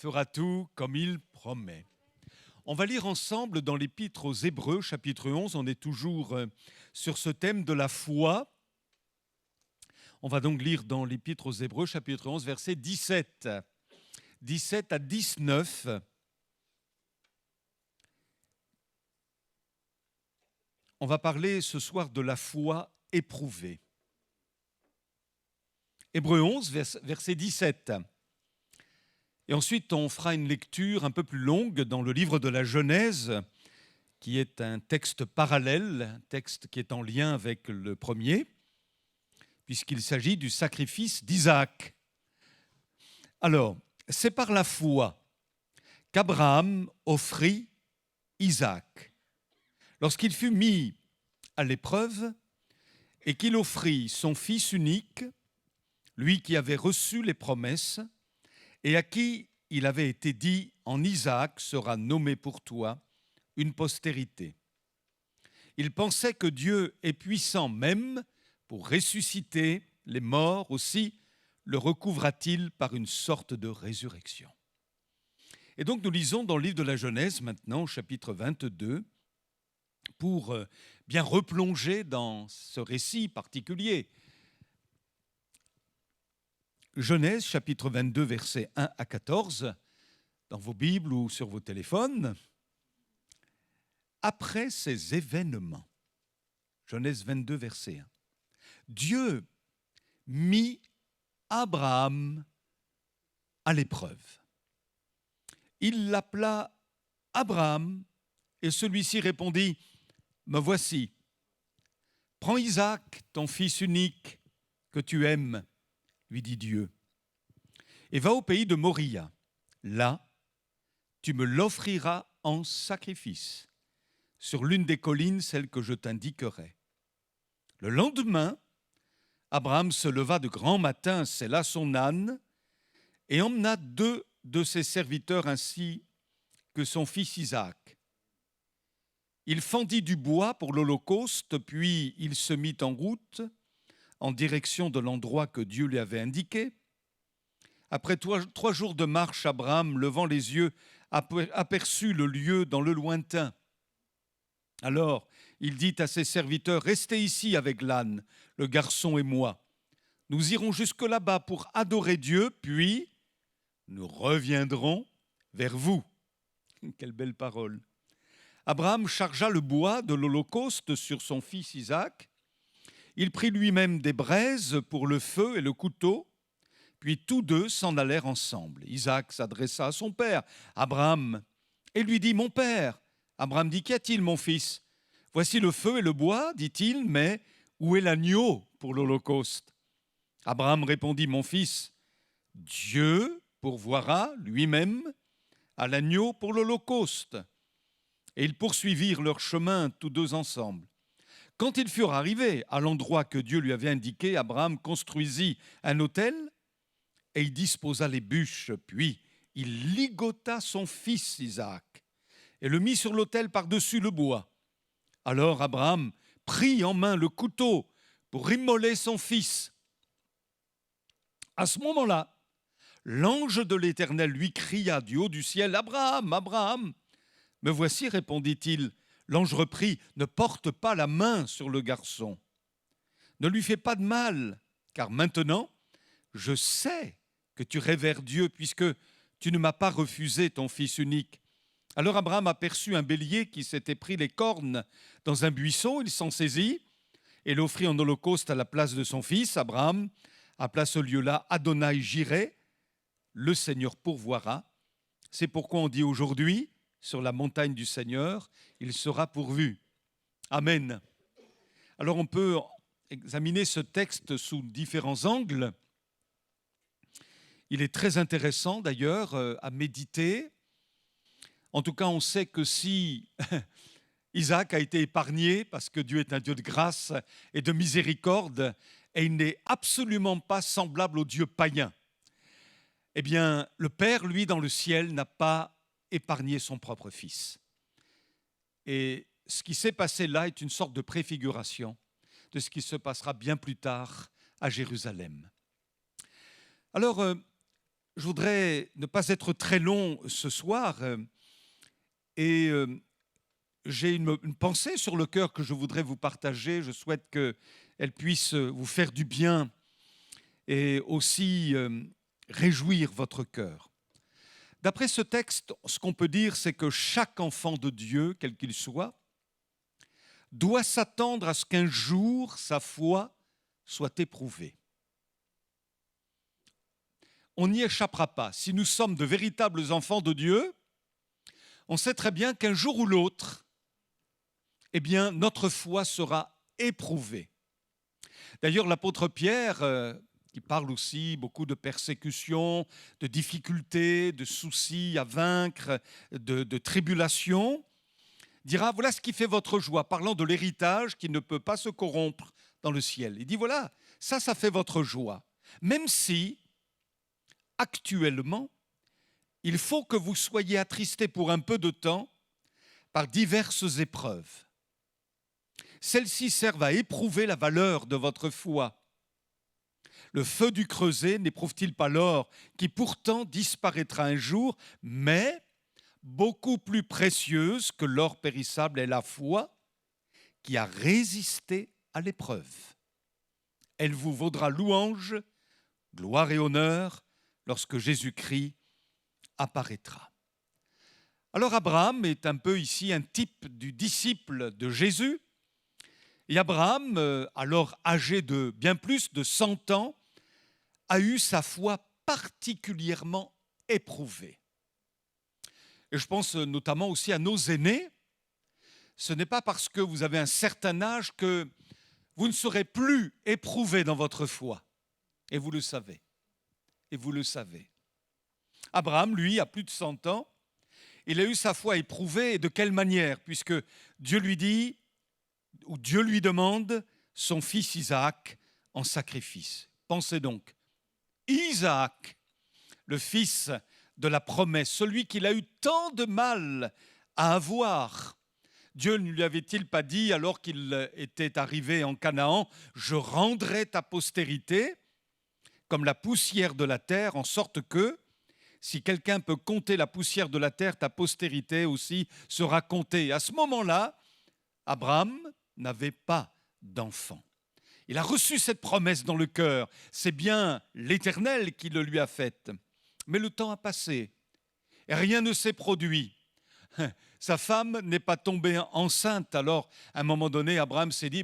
fera tout comme il promet. On va lire ensemble dans l'Épître aux Hébreux, chapitre 11. On est toujours sur ce thème de la foi. On va donc lire dans l'Épître aux Hébreux, chapitre 11, versets 17 à 19. On va parler ce soir de la foi éprouvée. Hébreux 11, verset 17. Et ensuite, on fera une lecture un peu plus longue dans le livre de la Genèse, qui est un texte parallèle, un texte qui est en lien avec le premier, puisqu'il s'agit du sacrifice d'Isaac. Alors, c'est par la foi qu'Abraham offrit Isaac. Lorsqu'il fut mis à l'épreuve et qu'il offrit son fils unique, lui qui avait reçu les promesses et à qui il avait été dit « En Isaac sera nommé pour toi une postérité ». Il pensait que Dieu est puissant même pour ressusciter les morts aussi, le recouvra-t-il par une sorte de résurrection. Et donc nous lisons dans le livre de la Genèse maintenant, au chapitre 22, pour bien replonger dans ce récit particulier. Genèse, chapitre 22, versets 1 à 14, dans vos Bibles ou sur vos téléphones. Après ces événements, Genèse 22, verset 1, Dieu mit Abraham à l'épreuve. Il l'appela Abraham et celui-ci répondit « Me voici, prends Isaac, ton fils unique, que tu aimes, lui dit Dieu, et va au pays de Moria. Là, tu me l'offriras en sacrifice, sur l'une des collines, celle que je t'indiquerai. » Le lendemain, Abraham se leva de grand matin, sella son âne, et emmena 2 de ses serviteurs ainsi que son fils Isaac. Il fendit du bois pour l'holocauste, puis il se mit en route en direction de l'endroit que Dieu lui avait indiqué. Après 3 jours de marche, Abraham, levant les yeux, aperçut le lieu dans le lointain. Alors, il dit à ses serviteurs, « Restez ici avec l'âne, le garçon et moi. Nous irons jusque là-bas pour adorer Dieu, puis nous reviendrons vers vous. » Quelle belle parole. Abraham chargea le bois de l'holocauste sur son fils Isaac. Il prit lui-même des braises pour le feu et le couteau, puis tous 2 s'en allèrent ensemble. Isaac s'adressa à son père, Abraham, et lui dit « Mon père !» Abraham dit « Qu'y a-t-il, mon fils ? Voici le feu et le bois, dit-il, mais où est l'agneau pour l'holocauste ?» Abraham répondit « Mon fils, Dieu pourvoira lui-même à l'agneau pour l'holocauste. » Et ils poursuivirent leur chemin tous 2 ensemble. Quand ils furent arrivés à l'endroit que Dieu lui avait indiqué, Abraham construisit un autel et il disposa les bûches, puis il ligota son fils Isaac et le mit sur l'autel par-dessus le bois. Alors Abraham prit en main le couteau pour immoler son fils. À ce moment-là, l'ange de l'Éternel lui cria du haut du ciel, « Abraham, Abraham !» « Me voici, répondit-il. » L'ange reprit, « Ne porte pas la main sur le garçon. Ne lui fais pas de mal, car maintenant, je sais que tu révères Dieu, puisque tu ne m'as pas refusé ton fils unique. » Alors Abraham aperçut un bélier qui s'était pris les cornes dans un buisson. Il s'en saisit et l'offrit en holocauste à la place de son fils. Abraham appela ce lieu-là Adonai Jireh, le Seigneur pourvoira. C'est pourquoi on dit aujourd'hui, sur la montagne du Seigneur, il sera pourvu. Amen. Alors on peut examiner ce texte sous différents angles. Il est très intéressant d'ailleurs à méditer. En tout cas, on sait que si Isaac a été épargné, parce que Dieu est un Dieu de grâce et de miséricorde, et il n'est absolument pas semblable au Dieu païen, eh bien, le Père, lui, dans le ciel, n'a pas épargné son propre fils. Et ce qui s'est passé là est une sorte de préfiguration de ce qui se passera bien plus tard à Jérusalem. Alors, Je voudrais ne pas être très long ce soir et j'ai une pensée sur le cœur que je voudrais vous partager. Je souhaite qu'elle puisse vous faire du bien et aussi réjouir votre cœur. D'après ce texte, ce qu'on peut dire, c'est que chaque enfant de Dieu, quel qu'il soit, doit s'attendre à ce qu'un jour sa foi soit éprouvée. On n'y échappera pas. Si nous sommes de véritables enfants de Dieu, on sait très bien qu'un jour ou l'autre, eh bien, notre foi sera éprouvée. D'ailleurs, l'apôtre Pierre, qui parle aussi beaucoup de persécutions, de difficultés, de soucis à vaincre, de tribulations, dira, voilà ce qui fait votre joie, parlant de l'héritage qui ne peut pas se corrompre dans le ciel. Il dit, voilà, ça fait votre joie. Même si, actuellement, il faut que vous soyez attristés pour un peu de temps par diverses épreuves. Celles-ci servent à éprouver la valeur de votre foi. Le feu du creuset n'éprouve-t-il pas l'or qui pourtant disparaîtra un jour, mais beaucoup plus précieuse que l'or périssable est la foi qui a résisté à l'épreuve. Elle vous vaudra louange, gloire et honneur lorsque Jésus-Christ apparaîtra. Alors Abraham est un peu ici un type du disciple de Jésus. Et Abraham, alors âgé de bien plus de 100 ans, a eu sa foi particulièrement éprouvée. Et je pense notamment aussi à nos aînés. Ce n'est pas parce que vous avez un certain âge que vous ne serez plus éprouvé dans votre foi. Et vous le savez. Et vous le savez. Abraham, lui, a plus de 100 ans. Il a eu sa foi éprouvée. Et de quelle manière? Puisque Dieu lui dit, ou Dieu lui demande son fils Isaac en sacrifice. Pensez donc, Isaac, le fils de la promesse, celui qu'il a eu tant de mal à avoir. Dieu ne lui avait-il pas dit, alors qu'il était arrivé en Canaan, « Je rendrai ta postérité comme la poussière de la terre, en sorte que, si quelqu'un peut compter la poussière de la terre, ta postérité aussi sera comptée. » À ce moment-là, Abraham n'avait pas d'enfant. Il a reçu cette promesse dans le cœur. C'est bien l'Éternel qui le lui a faite. Mais le temps a passé et rien ne s'est produit. Sa femme n'est pas tombée enceinte. Alors, à un moment donné, Abraham s'est dit,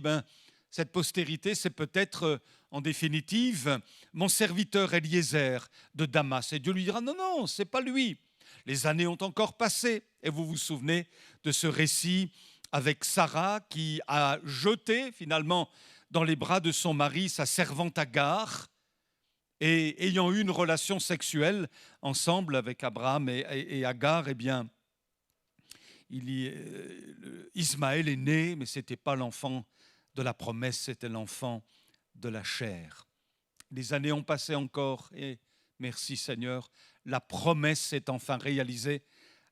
cette postérité, c'est peut-être, en définitive, mon serviteur Eliezer de Damas. Et Dieu lui dira, non, c'est pas lui. Les années ont encore passé. Et vous vous souvenez de ce récit avec Sarah qui a jeté finalement dans les bras de son mari sa servante Agar, et ayant eu une relation sexuelle ensemble avec Abraham et Agar, eh bien, Ismaël est né, mais ce n'était pas l'enfant de la promesse, c'était l'enfant de la chair. Les années ont passé encore, et merci Seigneur, la promesse est enfin réalisée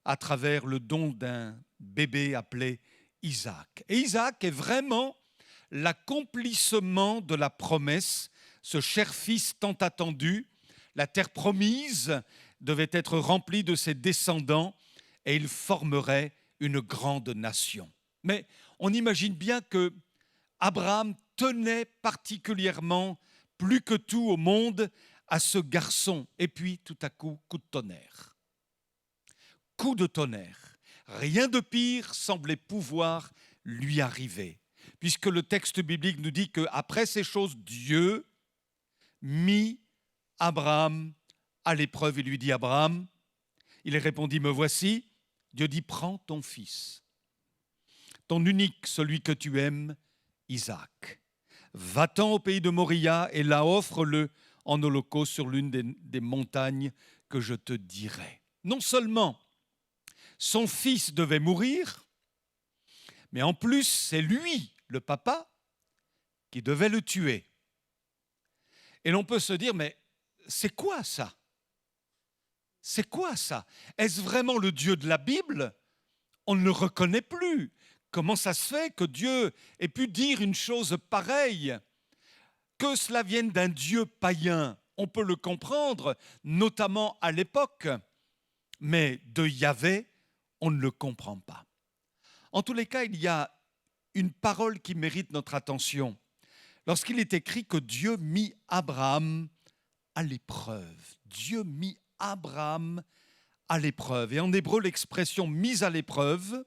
à travers le don d'un bébé appelé Isaac. Et Isaac est vraiment l'accomplissement de la promesse, ce cher fils tant attendu. La terre promise devait être remplie de ses descendants et il formerait une grande nation. Mais on imagine bien que Abraham tenait particulièrement, plus que tout au monde, à ce garçon. Et puis, tout à coup, coup de tonnerre. Coup de tonnerre. Rien de pire semblait pouvoir lui arriver, puisque le texte biblique nous dit qu'après ces choses, Dieu mit Abraham à l'épreuve. Il lui dit, Abraham, il répondit, me voici. Dieu dit, prends ton fils, ton unique, celui que tu aimes, Isaac. Va-t'en au pays de Moria et là offre-le en holocauste sur l'une des montagnes que je te dirai. Non seulement son fils devait mourir, mais en plus, c'est lui, le papa, qui devait le tuer. Et l'on peut se dire, mais c'est quoi ça? C'est quoi ça? Est-ce vraiment le Dieu de la Bible? On ne le reconnaît plus. Comment ça se fait que Dieu ait pu dire une chose pareille? Que cela vienne d'un Dieu païen, on peut le comprendre, notamment à l'époque, mais de Yahvé, on ne le comprend pas. En tous les cas, il y a une parole qui mérite notre attention. Lorsqu'il est écrit que Dieu mit Abraham à l'épreuve. Dieu mit Abraham à l'épreuve. Et en hébreu, l'expression « mise à l'épreuve »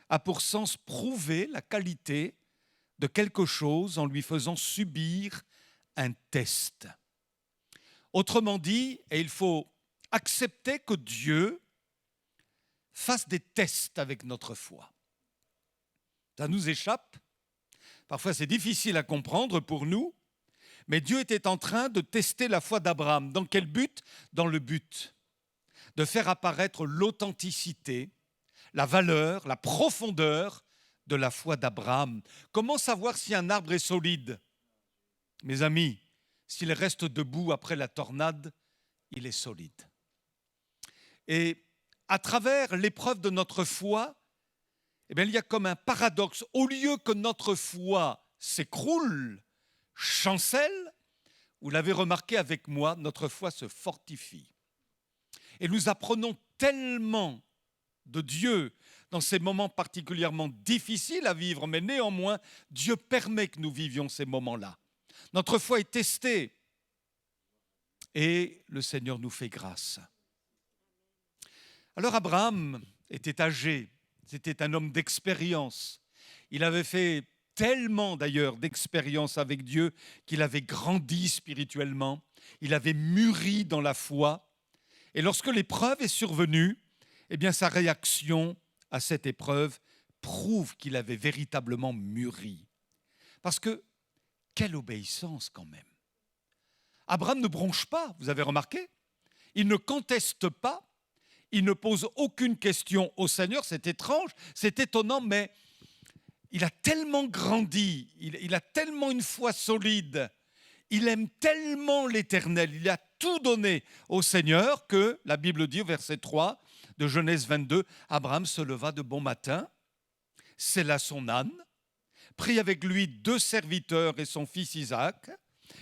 a pour sens prouver la qualité de quelque chose en lui faisant subir un test. Autrement dit, et il faut accepter que Dieu fasse des tests avec notre foi. Ça nous échappe. Parfois, c'est difficile à comprendre pour nous, mais Dieu était en train de tester la foi d'Abraham. Dans quel but ? Dans le but de faire apparaître l'authenticité, la valeur, la profondeur de la foi d'Abraham. Comment savoir si un arbre est solide ? Mes amis, s'il reste debout après la tornade, il est solide. Et à travers l'épreuve de notre foi, il y a comme un paradoxe. Au lieu que notre foi s'écroule, chancelle, vous l'avez remarqué avec moi, notre foi se fortifie. Et nous apprenons tellement de Dieu dans ces moments particulièrement difficiles à vivre, mais néanmoins, Dieu permet que nous vivions ces moments-là. Notre foi est testée et le Seigneur nous fait grâce. Alors Abraham était âgé, c'était un homme d'expérience. Il avait fait tellement d'ailleurs d'expérience avec Dieu qu'il avait grandi spirituellement, il avait mûri dans la foi. Et lorsque l'épreuve est survenue, sa réaction à cette épreuve prouve qu'il avait véritablement mûri. Parce que, quelle obéissance quand même. Abraham ne bronche pas, vous avez remarqué ? Il ne conteste pas, il ne pose aucune question au Seigneur. C'est étrange, c'est étonnant, mais il a tellement grandi, il a tellement une foi solide, il aime tellement l'Éternel, il a tout donné au Seigneur que la Bible dit au verset 3 de Genèse 22, Abraham se leva de bon matin, sella son âne, prit avec lui 2 serviteurs et son fils Isaac,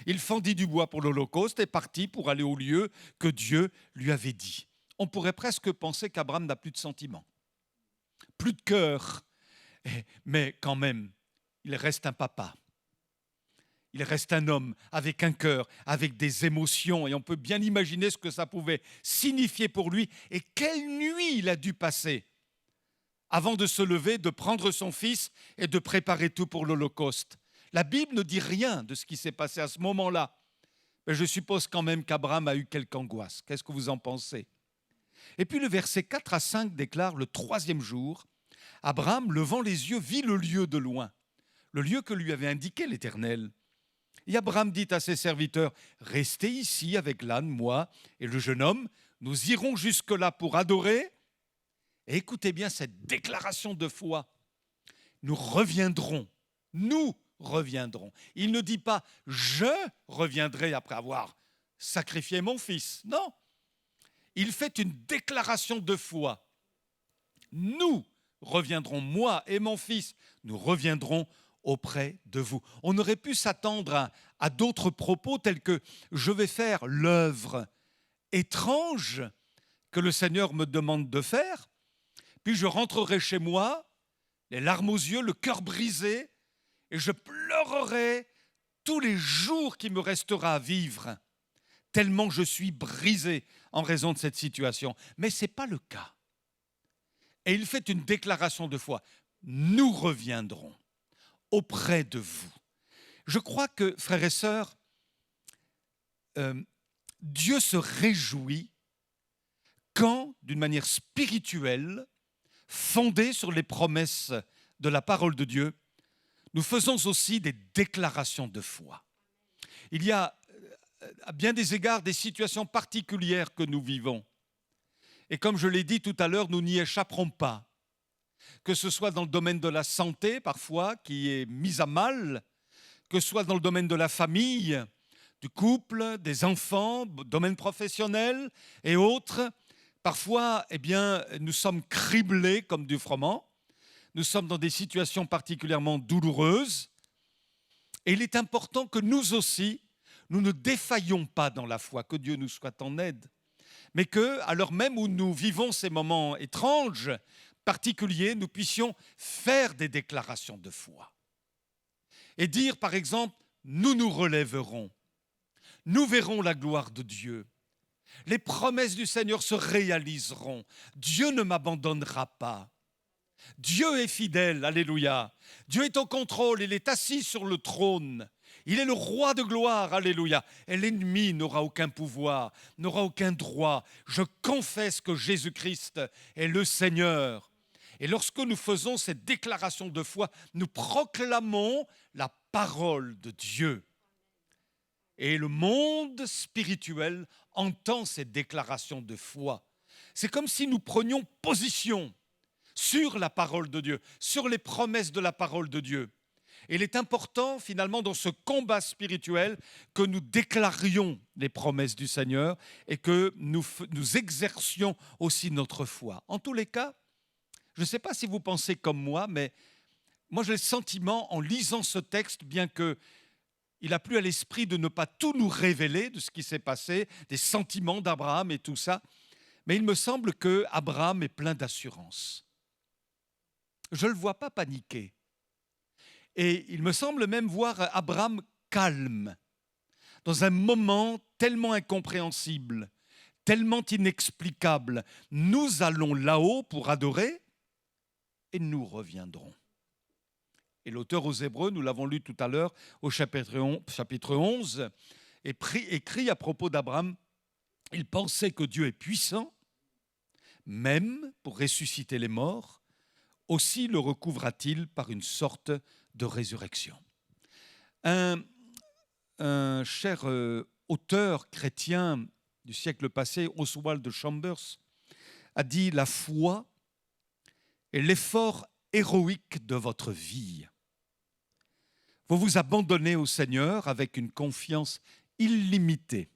il fendit du bois pour l'Holocauste et partit pour aller au lieu que Dieu lui avait dit. On pourrait presque penser qu'Abraham n'a plus de sentiments, plus de cœur, mais quand même, il reste un papa. Il reste un homme avec un cœur, avec des émotions, et on peut bien imaginer ce que ça pouvait signifier pour lui et quelle nuit il a dû passer avant de se lever, de prendre son fils et de préparer tout pour l'Holocauste. La Bible ne dit rien de ce qui s'est passé à ce moment-là, mais je suppose quand même qu'Abraham a eu quelque angoisse. Qu'est-ce que vous en pensez ? Et puis le verset 4 à 5 déclare le 3e jour, Abraham, levant les yeux, vit le lieu de loin, le lieu que lui avait indiqué l'Éternel. Et Abraham dit à ses serviteurs, « Restez ici avec l'âne, moi et le jeune homme, nous irons jusque-là pour adorer. » Et écoutez bien cette déclaration de foi. Nous reviendrons. Il ne dit pas, « Je reviendrai après avoir sacrifié mon fils. » Non. Il fait une déclaration de foi. Nous reviendrons, moi et mon fils, nous reviendrons auprès de vous. On aurait pu s'attendre à d'autres propos tels que « je vais faire l'œuvre étrange que le Seigneur me demande de faire, puis je rentrerai chez moi, les larmes aux yeux, le cœur brisé, et je pleurerai tous les jours qui me restera à vivre, tellement je suis brisé en raison de cette situation. » Mais ce n'est pas le cas. Et il fait une déclaration de foi. Nous reviendrons auprès de vous. Je crois que, frères et sœurs, Dieu se réjouit quand, d'une manière spirituelle, fondée sur les promesses de la parole de Dieu, nous faisons aussi des déclarations de foi. Il y a, à bien des égards, des situations particulières que nous vivons. Et comme je l'ai dit tout à l'heure, nous n'y échapperons pas. Que ce soit dans le domaine de la santé, parfois, qui est mise à mal, que ce soit dans le domaine de la famille, du couple, des enfants, domaine professionnel et autres. Parfois, nous sommes criblés comme du froment. Nous sommes dans des situations particulièrement douloureuses. Et il est important que nous aussi, nous ne défaillons pas dans la foi, que Dieu nous soit en aide, mais que, à l'heure même où nous vivons ces moments étranges, particuliers, nous puissions faire des déclarations de foi. Et dire, par exemple, nous nous relèverons, nous verrons la gloire de Dieu, les promesses du Seigneur se réaliseront, Dieu ne m'abandonnera pas. Dieu est fidèle, alléluia. Dieu est au contrôle, il est assis sur le trône. Il est le roi de gloire, alléluia. Et l'ennemi n'aura aucun pouvoir, n'aura aucun droit. Je confesse que Jésus-Christ est le Seigneur. Et lorsque nous faisons cette déclaration de foi, nous proclamons la parole de Dieu. Et le monde spirituel entend cette déclaration de foi. C'est comme si nous prenions position sur la parole de Dieu, sur les promesses de la parole de Dieu. Et il est important, finalement, dans ce combat spirituel, que nous déclarions les promesses du Seigneur et que nous exercions aussi notre foi. En tous les cas, je ne sais pas si vous pensez comme moi, mais moi j'ai le sentiment, en lisant ce texte, bien qu'il a plu à l'esprit de ne pas tout nous révéler de ce qui s'est passé, des sentiments d'Abraham et tout ça, mais il me semble qu'Abraham est plein d'assurance. Je ne le vois pas paniquer. Et il me semble même voir Abraham calme, dans un moment tellement incompréhensible, tellement inexplicable. Nous allons là-haut pour adorer et nous reviendrons. Et l'auteur aux Hébreux, nous l'avons lu tout à l'heure au chapitre 11, écrit à propos d'Abraham, il pensait que Dieu est puissant, même pour ressusciter les morts, aussi le recouvra-t-il par une sorte de résurrection. Un cher auteur chrétien du siècle passé, Oswald Chambers, a dit « La foi est l'effort héroïque de votre vie. Vous vous abandonnez au Seigneur avec une confiance illimitée.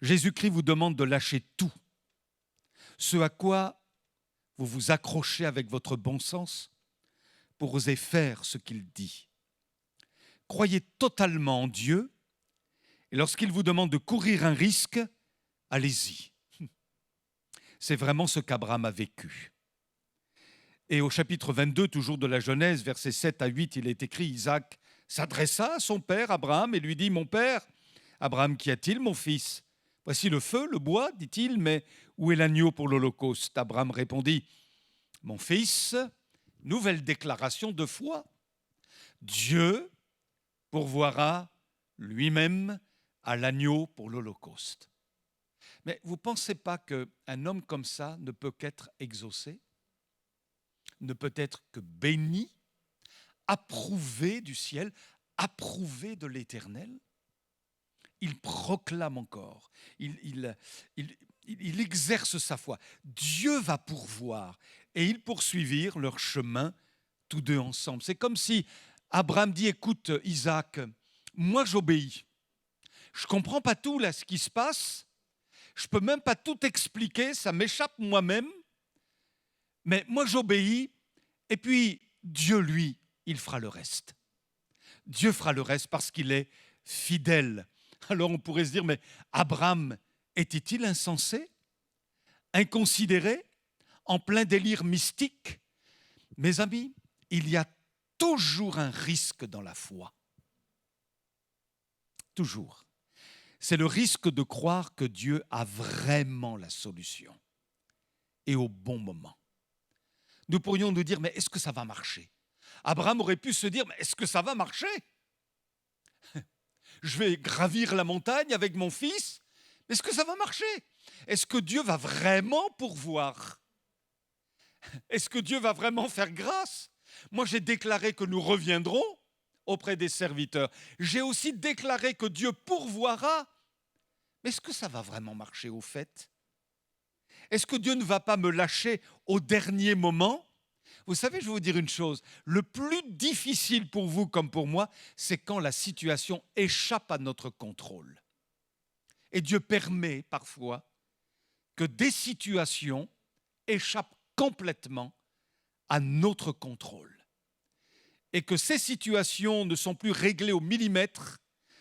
Jésus-Christ vous demande de lâcher tout, ce à quoi vous vous accrochez avec votre bon sens pour oser faire ce qu'il dit. Croyez totalement en Dieu et lorsqu'il vous demande de courir un risque, allez-y. » C'est vraiment ce qu'Abraham a vécu. Et au chapitre 22, toujours de la Genèse, versets 7 à 8, il est écrit, Isaac s'adressa à son père Abraham et lui dit, « Mon père, Abraham, qu'y a-t-il, mon fils ? Voici le feu, le bois, dit-il, mais où est l'agneau pour l'holocauste ?» Abraham répondit, « Mon fils, nouvelle déclaration de foi. Dieu pourvoira lui-même à l'agneau pour l'holocauste. » Mais vous ne pensez pas qu'un homme comme ça ne peut qu'être exaucé, ne peut être que béni, approuvé du ciel, approuvé de l'Éternel? Il proclame encore, il exerce sa foi. Dieu va pourvoir. Et ils poursuivirent leur chemin tous deux ensemble. C'est comme si Abraham dit, écoute Isaac, moi j'obéis. Je ne comprends pas tout là, ce qui se passe. Je ne peux même pas tout expliquer, ça m'échappe moi-même. Mais moi j'obéis. Et puis Dieu, lui, il fera le reste. Dieu fera le reste parce qu'il est fidèle. Alors on pourrait se dire, mais Abraham était-il insensé, inconsidéré, en plein délire mystique? Mes amis, il y a toujours un risque dans la foi. Toujours. C'est le risque de croire que Dieu a vraiment la solution et au bon moment. Nous pourrions nous dire, mais est-ce que ça va marcher? Abraham aurait pu se dire, mais est-ce que ça va marcher? Je vais gravir la montagne avec mon fils, est-ce que ça va marcher? Est-ce que Dieu va vraiment pourvoir? Est-ce que Dieu va vraiment faire grâce? Moi, j'ai déclaré que nous reviendrons auprès des serviteurs. J'ai aussi déclaré que Dieu pourvoira. Mais est-ce que ça va vraiment marcher au fait? Est-ce que Dieu ne va pas me lâcher au dernier moment? Vous savez, je vais vous dire une chose. Le plus difficile pour vous comme pour moi, c'est quand la situation échappe à notre contrôle. Et Dieu permet parfois que des situations échappent complètement à notre contrôle. Et que ces situations ne sont plus réglées au millimètre,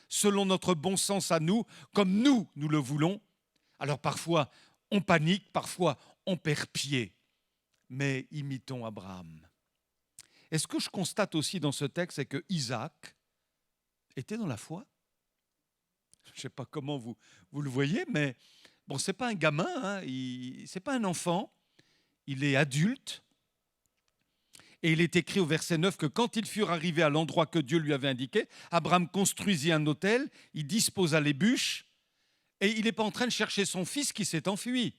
selon notre bon sens à nous, comme nous le voulons. Alors parfois, on panique, parfois, on perd pied. Mais imitons Abraham. Et ce que je constate aussi dans ce texte, c'est que Isaac était dans la foi. Je ne sais pas comment vous le voyez, mais bon, ce n'est pas un gamin, hein, ce n'est pas un enfant, il est adulte. Et il est écrit au verset 9 que quand ils furent arrivés à l'endroit que Dieu lui avait indiqué, Abraham construisit un autel, il disposa les bûches, et il n'est pas en train de chercher son fils qui s'est enfui.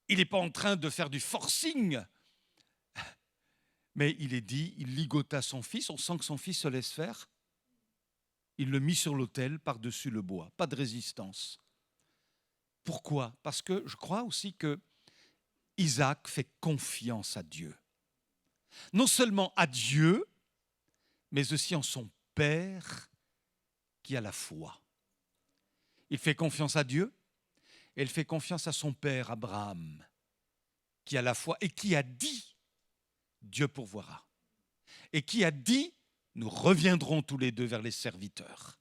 Il n'est pas en train de faire du forcing. Mais il est dit, il ligota son fils, on sent que son fils se laisse faire. Il le mit sur l'autel par-dessus le bois, pas de résistance. Pourquoi ? Parce que je crois aussi que Isaac fait confiance à Dieu. Non seulement à Dieu, mais aussi en son Père qui a la foi. Il fait confiance à Dieu et il fait confiance à son Père Abraham qui a la foi et qui a dit « Dieu pourvoira » et qui a dit « Nous reviendrons tous les deux vers les serviteurs ».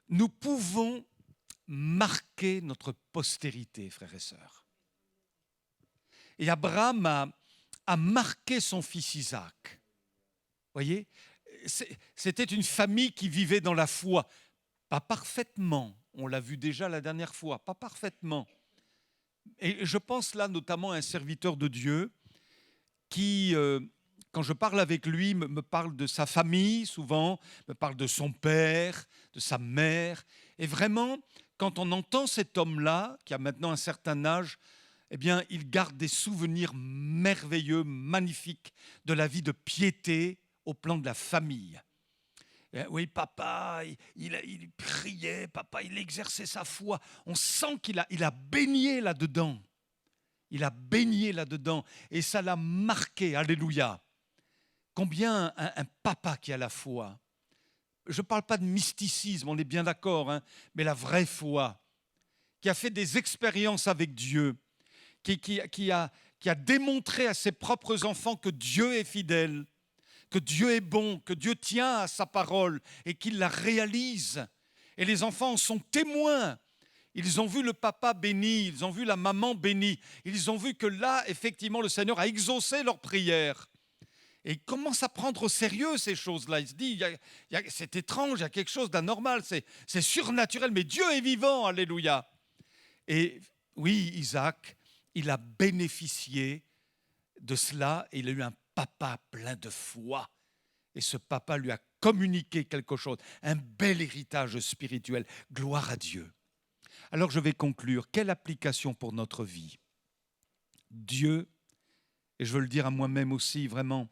Nous pouvons marquer notre postérité, frères et sœurs. Et Abraham a marqué son fils Isaac. Voyez, c'était une famille qui vivait dans la foi, pas parfaitement, on l'a vu déjà la dernière fois, pas parfaitement. Et je pense là notamment à un serviteur de Dieu qui, quand je parle avec lui, me parle de sa famille souvent, me parle de son père, de sa mère. Et vraiment, quand on entend cet homme-là, qui a maintenant un certain âge, eh bien, il garde des souvenirs merveilleux, magnifiques de la vie de piété au plan de la famille. Oui, papa, il priait, papa, il exerçait sa foi. On sent qu'il a baigné là-dedans. Il a baigné là-dedans et ça l'a marqué, alléluia. Combien un papa qui a la foi. Je ne parle pas de mysticisme, on est bien d'accord, hein, mais la vraie foi, qui a fait des expériences avec Dieu, qui a démontré à ses propres enfants que Dieu est fidèle, que Dieu est bon, que Dieu tient à sa parole et qu'il la réalise. Et les enfants en sont témoins. Ils ont vu le papa béni, ils ont vu la maman bénie, ils ont vu que là, effectivement, le Seigneur a exaucé leurs prières. Et ils commencent à prendre au sérieux ces choses-là. Ils se disent, c'est étrange, il y a quelque chose d'anormal, c'est surnaturel, mais Dieu est vivant, alléluia. Et oui, Isaac, il a bénéficié de cela et il a eu un papa plein de foi. Et ce papa lui a communiqué quelque chose, un bel héritage spirituel. Gloire à Dieu. Alors je vais conclure. Quelle application pour notre vie ? Dieu, et je veux le dire à moi-même aussi, vraiment,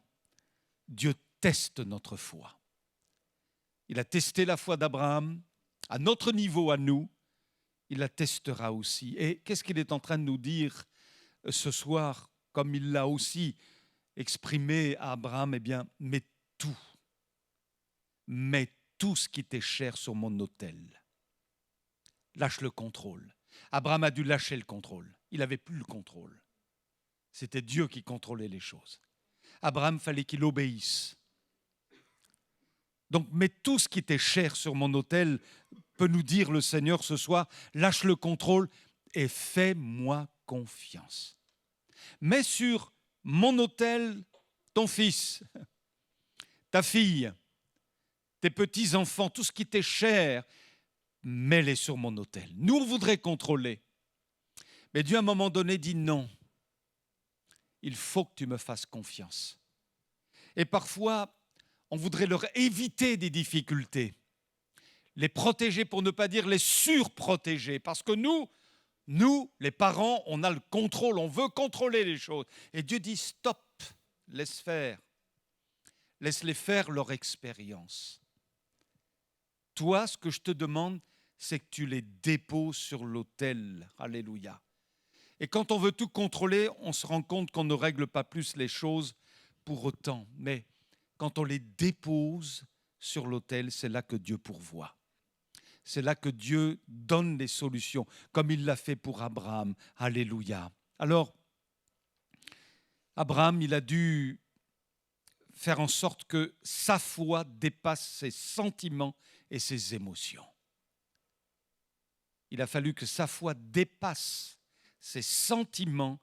Dieu teste notre foi. Il a testé la foi d'Abraham, à notre niveau, à nous, il la testera aussi. Et qu'est-ce qu'il est en train de nous dire ce soir, comme il l'a aussi exprimé à Abraham ? Eh bien, mets tout ce qui t'est cher sur mon autel. Lâche le contrôle. Abraham a dû lâcher le contrôle. Il n'avait plus le contrôle. C'était Dieu qui contrôlait les choses. Abraham, fallait qu'il obéisse. Donc, mets tout ce qui t'est cher sur mon autel, peut nous dire le Seigneur ce soir, lâche le contrôle et fais-moi confiance. Mets sur mon autel ton fils, ta fille, tes petits-enfants, tout ce qui t'est cher, mets-les sur mon autel. Nous, on voudrait contrôler. Mais Dieu, à un moment donné, dit non. Il faut que tu me fasses confiance. Et parfois, on voudrait leur éviter des difficultés, les protéger pour ne pas dire les surprotéger. Parce que nous, les parents, on a le contrôle, on veut contrôler les choses. Et Dieu dit stop, laisse faire. Laisse-les faire leur expérience. Toi, ce que je te demande, c'est que tu les déposes sur l'autel. Alléluia. Et quand on veut tout contrôler, on se rend compte qu'on ne règle pas plus les choses pour autant. Mais quand on les dépose sur l'autel, c'est là que Dieu pourvoit. C'est là que Dieu donne les solutions, comme il l'a fait pour Abraham. Alléluia. Alors, Abraham, il a dû faire en sorte que sa foi dépasse ses sentiments et ses émotions. Il a fallu que sa foi dépasse ses sentiments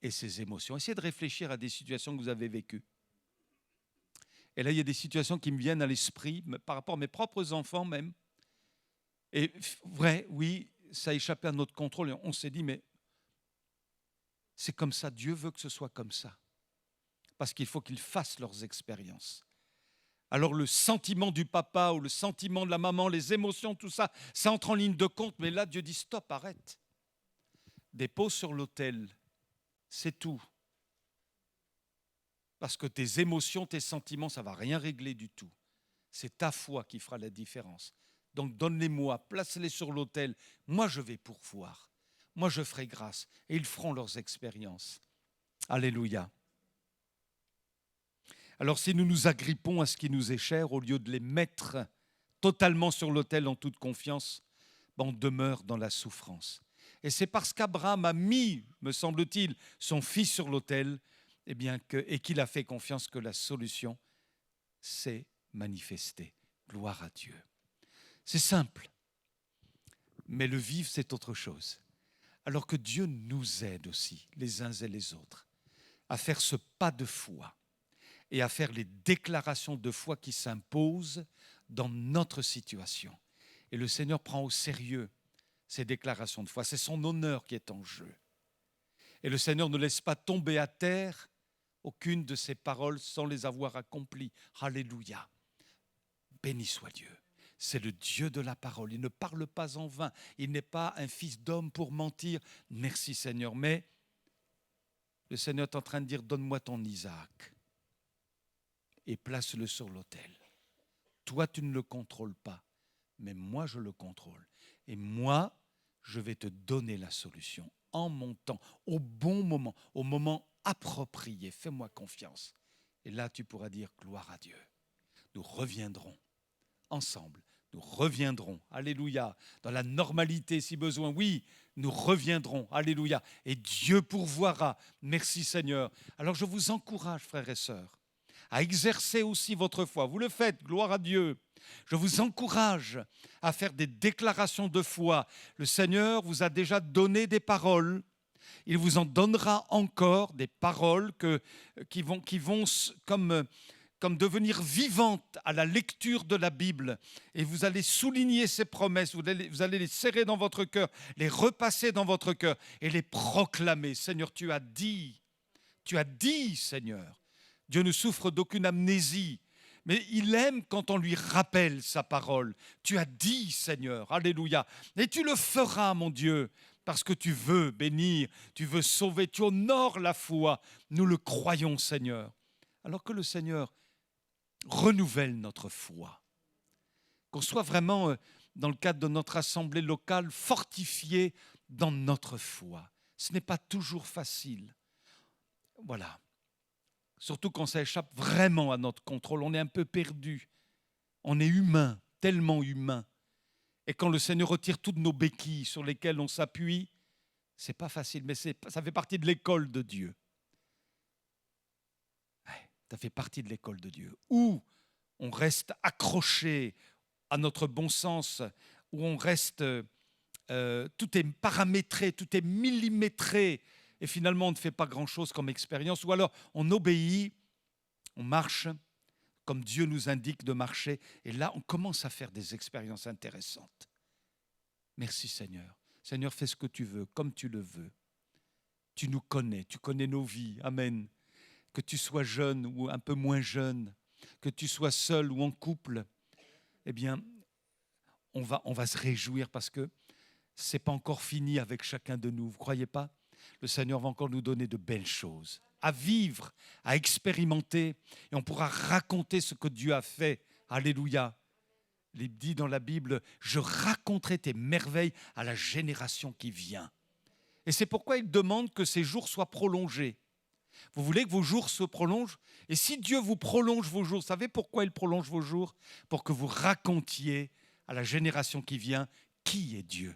et ses émotions. Essayez de réfléchir à des situations que vous avez vécues. Et là, il y a des situations qui me viennent à l'esprit par rapport à mes propres enfants même. Et vrai, oui, ça a échappé à notre contrôle. Et on s'est dit, mais c'est comme ça, Dieu veut que ce soit comme ça. Parce qu'il faut qu'ils fassent leurs expériences. Alors le sentiment du papa ou le sentiment de la maman, les émotions, tout ça, ça entre en ligne de compte. Mais là, Dieu dit, stop, arrête. Dépose sur l'autel, c'est tout. Parce que tes émotions, tes sentiments, ça ne va rien régler du tout. C'est ta foi qui fera la différence. Donc donne-les-moi, place-les sur l'autel. Moi, je vais pourvoir. Moi, je ferai grâce. Et ils feront leurs expériences. Alléluia. Alors si nous nous agrippons à ce qui nous est cher, au lieu de les mettre totalement sur l'autel en toute confiance, on demeure dans la souffrance. Et c'est parce qu'Abraham a mis, me semble-t-il, son fils sur l'autel, et qu'il a fait confiance que la solution s'est manifestée. Gloire à Dieu. C'est simple, mais le vivre, c'est autre chose. Alors que Dieu nous aide aussi, les uns et les autres, à faire ce pas de foi et à faire les déclarations de foi qui s'imposent dans notre situation. Et le Seigneur prend au sérieux ces déclarations de foi. C'est son honneur qui est en jeu. Et le Seigneur ne laisse pas tomber à terre aucune de ses paroles sans les avoir accomplies. Alléluia. Béni soit Dieu. C'est le Dieu de la parole. Il ne parle pas en vain. Il n'est pas un fils d'homme pour mentir. Merci Seigneur. Mais le Seigneur est en train de dire, donne-moi ton Isaac et place-le sur l'autel. Toi, tu ne le contrôles pas, mais moi, je le contrôle. Et moi, je vais te donner la solution en mon temps, au bon moment, au moment approprié. Fais-moi confiance. Et là, tu pourras dire gloire à Dieu. Nous reviendrons ensemble. Nous reviendrons, alléluia, dans la normalité si besoin. Oui, nous reviendrons, alléluia. Et Dieu pourvoira. Merci Seigneur. Alors je vous encourage, frères et sœurs, à exercer aussi votre foi. Vous le faites, gloire à Dieu. Je vous encourage à faire des déclarations de foi. Le Seigneur vous a déjà donné des paroles. Il vous en donnera encore des paroles qui vont comme devenir vivantes à la lecture de la Bible. Et vous allez souligner ces promesses, vous allez les serrer dans votre cœur, les repasser dans votre cœur et les proclamer. Seigneur, tu as dit, Seigneur. Dieu ne souffre d'aucune amnésie, mais il aime quand on lui rappelle sa parole. Tu as dit, Seigneur, alléluia. Et tu le feras, mon Dieu, parce que tu veux bénir, tu veux sauver, tu honores la foi. Nous le croyons, Seigneur. Alors que le Seigneur renouvelle notre foi. Qu'on soit vraiment, dans le cadre de notre assemblée locale, fortifié dans notre foi. Ce n'est pas toujours facile. Voilà. Surtout quand ça échappe vraiment à notre contrôle. On est un peu perdu. On est humain, tellement humain. Et quand le Seigneur retire toutes nos béquilles sur lesquelles on s'appuie, c'est pas facile, mais ça fait partie de l'école de Dieu. Ça fait partie de l'école de Dieu. Où on reste accroché à notre bon sens, où on reste, tout est paramétré, tout est millimétré, et finalement on ne fait pas grand-chose comme expérience, ou alors on obéit, on marche comme Dieu nous indique de marcher, et là on commence à faire des expériences intéressantes. Merci Seigneur. Seigneur, fais ce que tu veux, comme tu le veux. Tu nous connais, tu connais nos vies. Amen. Que tu sois jeune ou un peu moins jeune, que tu sois seul ou en couple, eh bien, on va se réjouir parce que ce n'est pas encore fini avec chacun de nous. Vous ne croyez pas? Le Seigneur va encore nous donner de belles choses à vivre, à expérimenter, et on pourra raconter ce que Dieu a fait. Alléluia. Il dit dans la Bible, je raconterai tes merveilles à la génération qui vient. Et c'est pourquoi il demande que ces jours soient prolongés. Vous voulez que vos jours se prolongent? Et si Dieu vous prolonge vos jours, vous savez pourquoi il prolonge vos jours? Pour que vous racontiez à la génération qui vient qui est Dieu,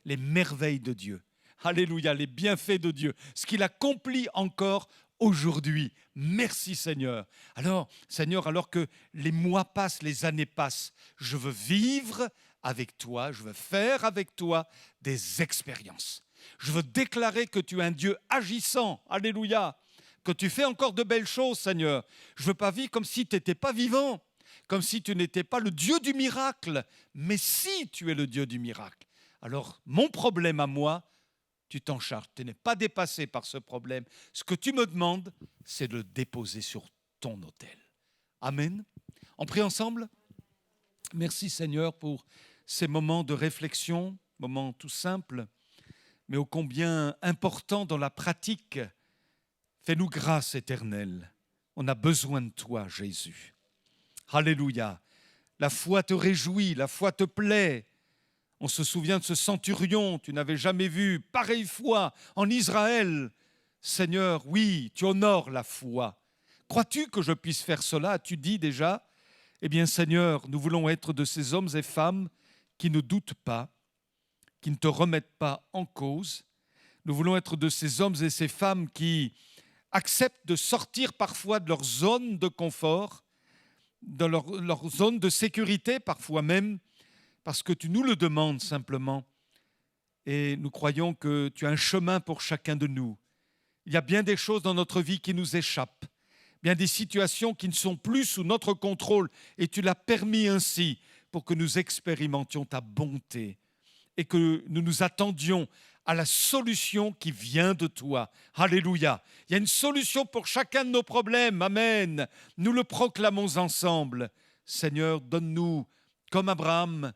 les merveilles de Dieu. Alléluia, les bienfaits de Dieu, ce qu'il accomplit encore aujourd'hui. Merci Seigneur. Alors, Seigneur, alors que les mois passent, les années passent, je veux vivre avec toi, je veux faire avec toi des expériences. Je veux déclarer que tu es un Dieu agissant. Alléluia. Que tu fais encore de belles choses, Seigneur. Je ne veux pas vivre comme si tu n'étais pas vivant, comme si tu n'étais pas le Dieu du miracle. Mais si tu es le Dieu du miracle, alors mon problème à moi, tu t'en charges. Tu n'es pas dépassé par ce problème. Ce que tu me demandes, c'est de le déposer sur ton autel. Amen. On prie ensemble. Merci Seigneur pour ces moments de réflexion, moments tout simples, mais ô combien importants dans la pratique. Fais-nous grâce éternelle. On a besoin de toi, Jésus. Alléluia. La foi te réjouit, la foi te plaît. On se souvient de ce centurion, tu n'avais jamais vu pareille foi en Israël. Seigneur, oui, tu honores la foi. Crois-tu que je puisse faire cela? As-tu dit déjà? Eh bien, Seigneur, nous voulons être de ces hommes et femmes qui ne doutent pas, qui ne te remettent pas en cause. Nous voulons être de ces hommes et ces femmes qui acceptent de sortir parfois de leur zone de confort, de leur zone de sécurité parfois même, parce que tu nous le demandes simplement. Et nous croyons que tu as un chemin pour chacun de nous. Il y a bien des choses dans notre vie qui nous échappent, bien des situations qui ne sont plus sous notre contrôle, et tu l'as permis ainsi pour que nous expérimentions ta bonté et que nous nous attendions à la solution qui vient de toi. Alléluia. Il y a une solution pour chacun de nos problèmes. Amen. Nous le proclamons ensemble. Seigneur, donne-nous, comme Abraham,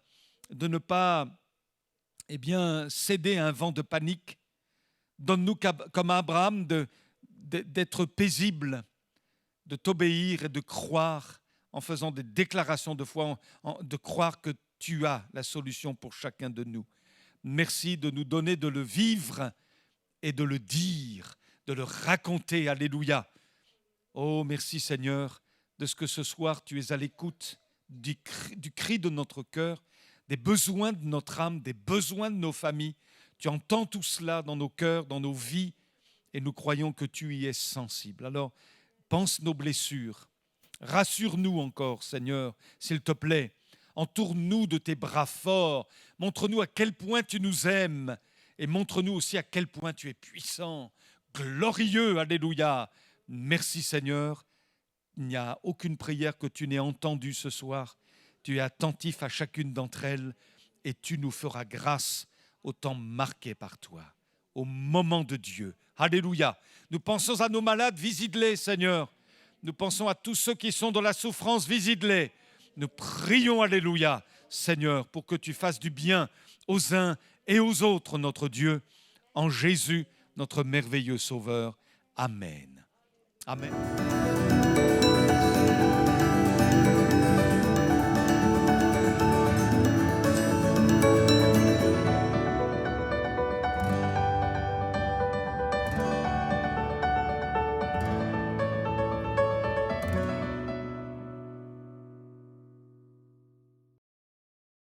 de ne pas céder à un vent de panique. Donne-nous, comme Abraham, d'être paisible, de t'obéir et de croire en faisant des déclarations de foi, de croire que tu as la solution pour chacun de nous. Merci de nous donner de le vivre et de le dire, de le raconter. Alléluia. Oh, merci Seigneur, de ce que ce soir tu es à l'écoute du cri de notre cœur, des besoins de notre âme, des besoins de nos familles. Tu entends tout cela dans nos cœurs, dans nos vies, et nous croyons que tu y es sensible. Alors, pense nos blessures. Rassure-nous encore, Seigneur, s'il te plaît. Entoure-nous de tes bras forts. Montre-nous à quel point tu nous aimes. Et montre-nous aussi à quel point tu es puissant, glorieux. Alléluia. Merci Seigneur. Il n'y a aucune prière que tu n'aies entendue ce soir. Tu es attentif à chacune d'entre elles et tu nous feras grâce au temps marqué par toi, au moment de Dieu. Alléluia. Nous pensons à nos malades, visite-les Seigneur. Nous pensons à tous ceux qui sont dans la souffrance, visite-les. Nous prions, alléluia, Seigneur, pour que tu fasses du bien aux uns et aux autres, notre Dieu, en Jésus, notre merveilleux Sauveur. Amen. Amen.